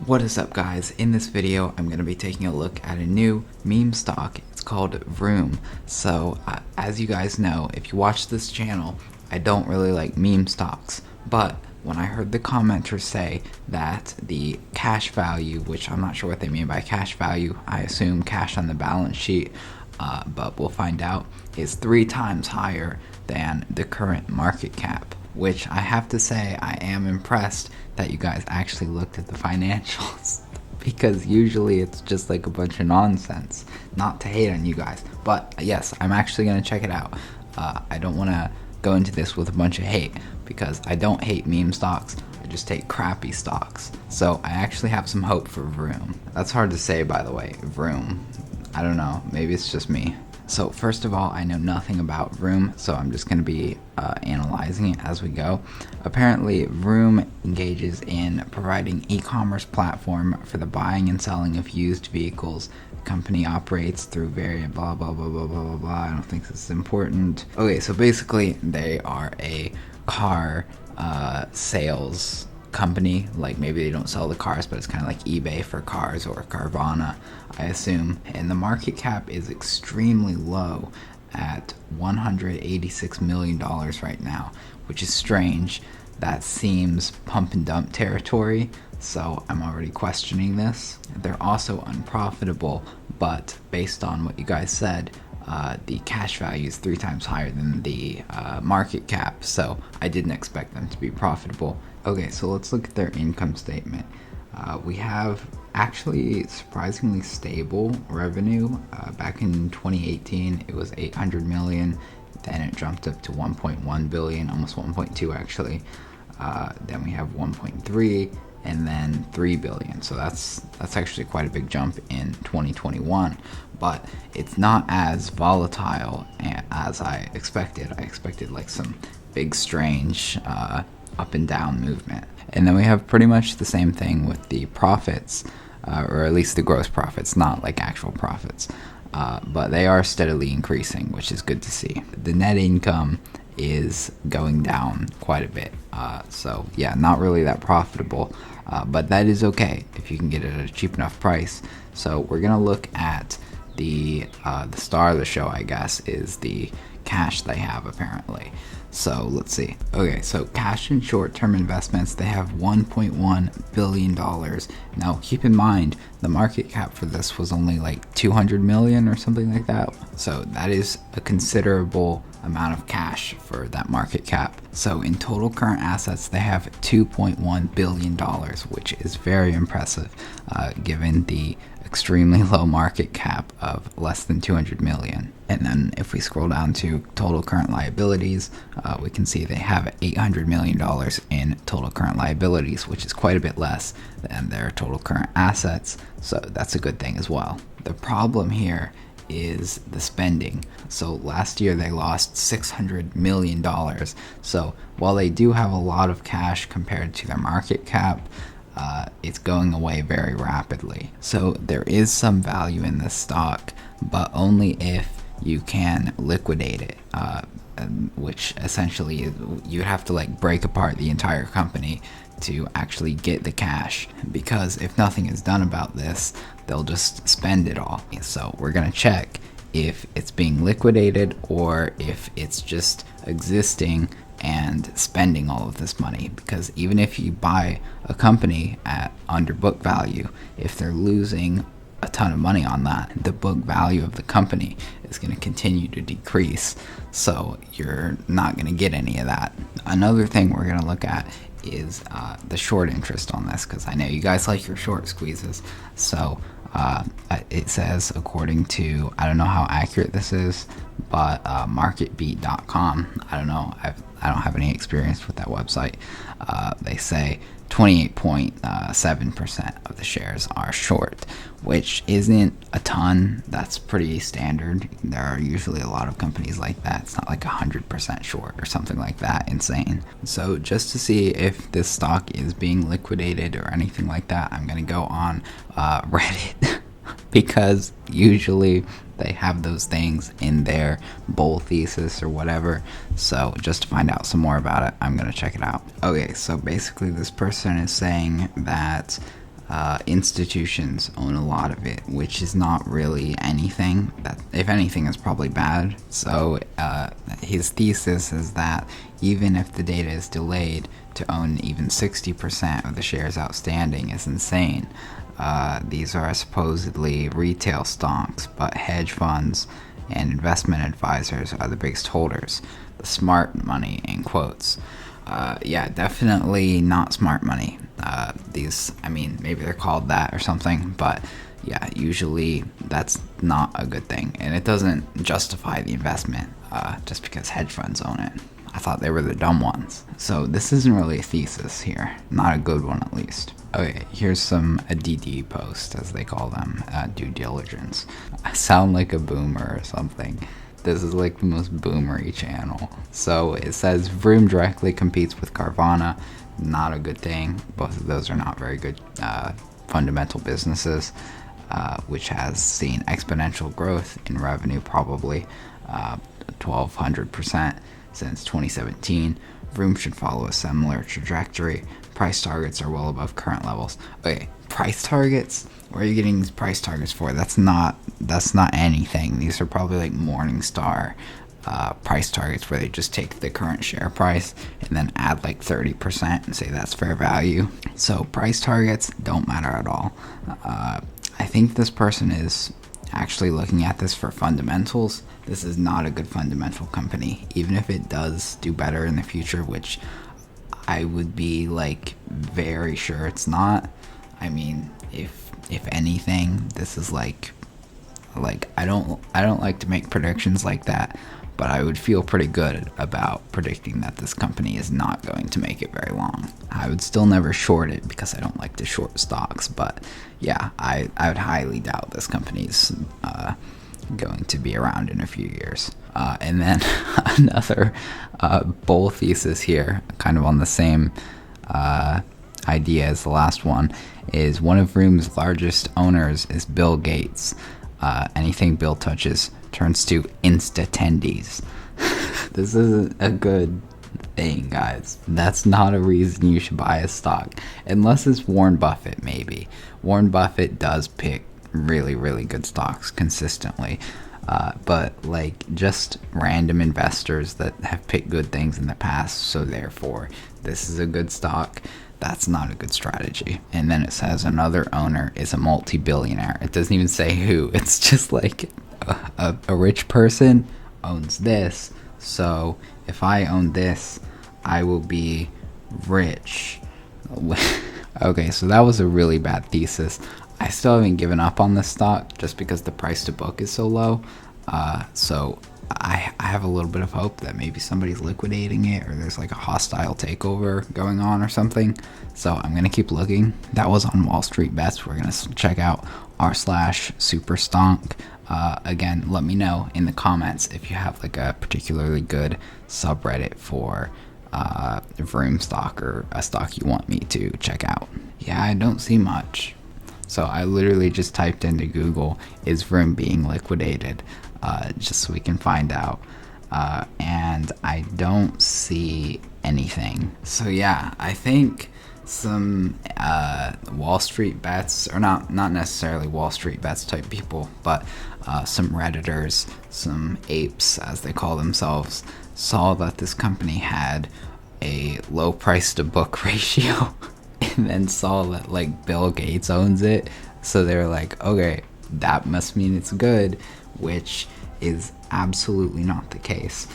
What is up, guys? In this video I'm going to be taking a look at a new meme stock. It's called Vroom. So as you guys know, if you watch this channel, I don't really like meme stocks, but when I heard the commenters say that the cash value, which I'm not sure what they mean by cash value, I assume cash on the balance sheet, but we'll find out, is 3 times higher than the current market cap, which I have to say I am impressed that you guys actually looked at the financials because usually it's just like a bunch of nonsense. Not to hate on you guys, but yes, I'm actually going to check it out. I don't want to go into this with a bunch of hate because I don't hate meme stocks, I just hate crappy stocks. So I actually have some hope for Vroom. That's hard to say, by the way, Vroom. I don't know, maybe it's just me. So first of all, I know nothing about Vroom, so I'm just going to be analyzing it as we go. Apparently, Vroom engages in providing e-commerce platform for the buying and selling of used vehicles. The company operates through various blah blah blah blah blah blah blah. I don't think this is important. Okay, so basically they are a car sales company. Like, maybe they don't sell the cars, but it's kind of like eBay for cars or Carvana, I assume. And the market cap is extremely low at $186 million right now, which is strange. That seems pump and dump territory, so I'm already questioning this. They're also unprofitable, but based on what you guys said, the cash value is 3 times higher than the market cap, so I didn't expect them to be profitable. Okay, so let's look at their income statement. We have actually surprisingly stable revenue. Back in 2018, it was 800 million. Then it jumped up to 1.1 billion, almost 1.2 actually. Then we have 1.3, and then 3 billion. So that's actually quite a big jump in 2021. But it's not as volatile as I expected. I expected like some big strange up and down movement. And then we have pretty much the same thing with the profits, or at least the gross profits, not like actual profits. But they are steadily increasing, which is good to see. The net income is going down quite a bit. So yeah, not really that profitable, but that is okay if you can get it at a cheap enough price. So we're gonna look at the star of the show, I guess, is the cash they have apparently. So let's see. Okay, so cash and short-term investments, they have $1.1 billion. Now keep in mind, the market cap for this was only like 200 million or something like that. So that is a considerable amount of cash for that market cap. So in total current assets, they have $2.1 billion, which is very impressive given the extremely low market cap of less than 200 million. And then if we scroll down to total current liabilities, we can see they have $800 million in total current liabilities, which is quite a bit less than their total current assets. So that's a good thing as well. The problem here is the spending. So last year they lost $600 million. So while they do have a lot of cash compared to their market cap, it's going away very rapidly. So there is some value in this stock, but only if you can liquidate it, which essentially you'd have to like break apart the entire company to actually get the cash, because if nothing is done about this, they'll just spend it all. So we're gonna check if it's being liquidated or if it's just existing and spending all of this money. Because even if you buy a company at under book value, if they're losing a ton of money on that, the book value of the company is going to continue to decrease, so you're not going to get any of that. Another thing we're going to look at is the short interest on this, because I know you guys like your short squeezes. So it says, according to, I don't know how accurate this is, but marketbeat.com, I don't know, I don't have any experience with that website. They say 28.7% of the shares are short, which isn't a ton. That's pretty standard. There are usually a lot of companies like that. It's not like 100% short or something like that insane. So just to see if this stock is being liquidated or anything like that, I'm going to go on Reddit because usually they have those things in their bull thesis or whatever. So just to find out some more about it, I'm going to check it out. Okay, so basically this person is saying that institutions own a lot of it, which is not really anything. That, if anything, is probably bad. So his thesis is that even if the data is delayed, to own even 60% of the shares outstanding is insane. These are supposedly retail stocks, but hedge funds and investment advisors are the biggest holders. The smart money, in quotes. Yeah, definitely not smart money. Maybe they're called that or something, but yeah, usually that's not a good thing, and it doesn't justify the investment just because hedge funds own it. I thought they were the dumb ones. So this isn't really a thesis here, not a good one at least. Okay, here's a DD post, as they call them, due diligence. I sound like a boomer or something. This is like the most boomery channel. So it says Vroom directly competes with Carvana. Not a good thing. Both of those are not very good fundamental businesses, which has seen exponential growth in revenue, probably 1,200% since 2017. Vroom should follow a similar trajectory. Price targets are well above current levels. Okay, price targets? Where are you getting these price targets for? That's not anything. These are probably like Morningstar price targets, where they just take the current share price and then add like 30% and say that's fair value. So price targets don't matter at all. I think this person is actually looking at this for fundamentals. This is not a good fundamental company, even if it does do better in the future, which I would be like very sure it's not. I mean, if anything, this is like I don't like to make predictions like that, but I would feel pretty good about predicting that this company is not going to make it very long. I would still never short it because I don't like to short stocks, but yeah, I would highly doubt this company's going to be around in a few years. And then another bull thesis here, kind of on the same idea as the last one, is one of Vroom's largest owners is Bill Gates. Anything Bill touches turns to insta-tendies. This isn't a good thing, guys. That's not a reason you should buy a stock, unless it's Warren Buffett. Maybe Warren Buffett does pick really, really good stocks consistently, but like just random investors that have picked good things in the past, so therefore this is a good stock. That's not a good strategy. And then it says another owner is a multi-billionaire. It doesn't even say who. It's just like a rich person owns this, so if I own this, I will be rich. Okay, so that was a really bad thesis. I still haven't given up on this stock just because the price to book is so low. So I have a little bit of hope that maybe somebody's liquidating it, or there's like a hostile takeover going on or something. So I'm going to keep looking. That was on Wall Street Bets. We're going to check out r/superstonk. Again, let me know in the comments if you have like a particularly good subreddit for Vroom stock, or a stock you want me to check out. Yeah, I don't see much. So I literally just typed into Google, is Vroom being liquidated? Just so we can find out. And I don't see anything. So yeah, I think some Wall Street Bets, or not necessarily Wall Street Bets type people, but some Redditors, some apes as they call themselves, saw that this company had a low price to book ratio and then saw that like Bill Gates owns it, so they're like, okay, that must mean it's good, which is absolutely not the case.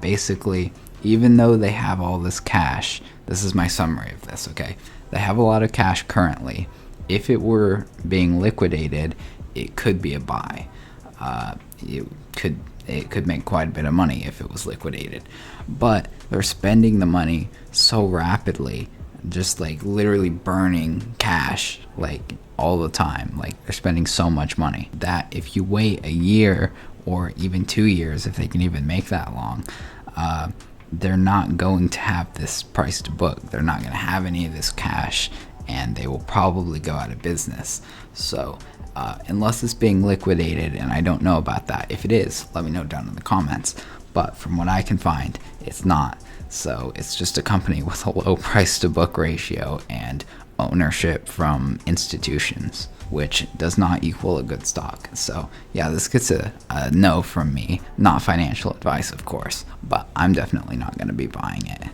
Basically, even though they have all this cash, this is my summary of this, okay? They have a lot of cash currently. If it were being liquidated, it could be a buy. It could make quite a bit of money if it was liquidated. But they're spending the money so rapidly, just like literally burning cash like all the time. Like they're spending so much money that if you wait a year or even 2 years, if they can even make that long, they're not going to have this price to book. They're not going to have any of this cash, and they will probably go out of business. So unless it's being liquidated, and I don't know about that. If it is, let me know down in the comments. But from what I can find, it's not. So it's just a company with a low price to book ratio and ownership from institutions, which does not equal a good stock. So yeah, this gets a no from me. Not financial advice, of course, but I'm definitely not going to be buying it.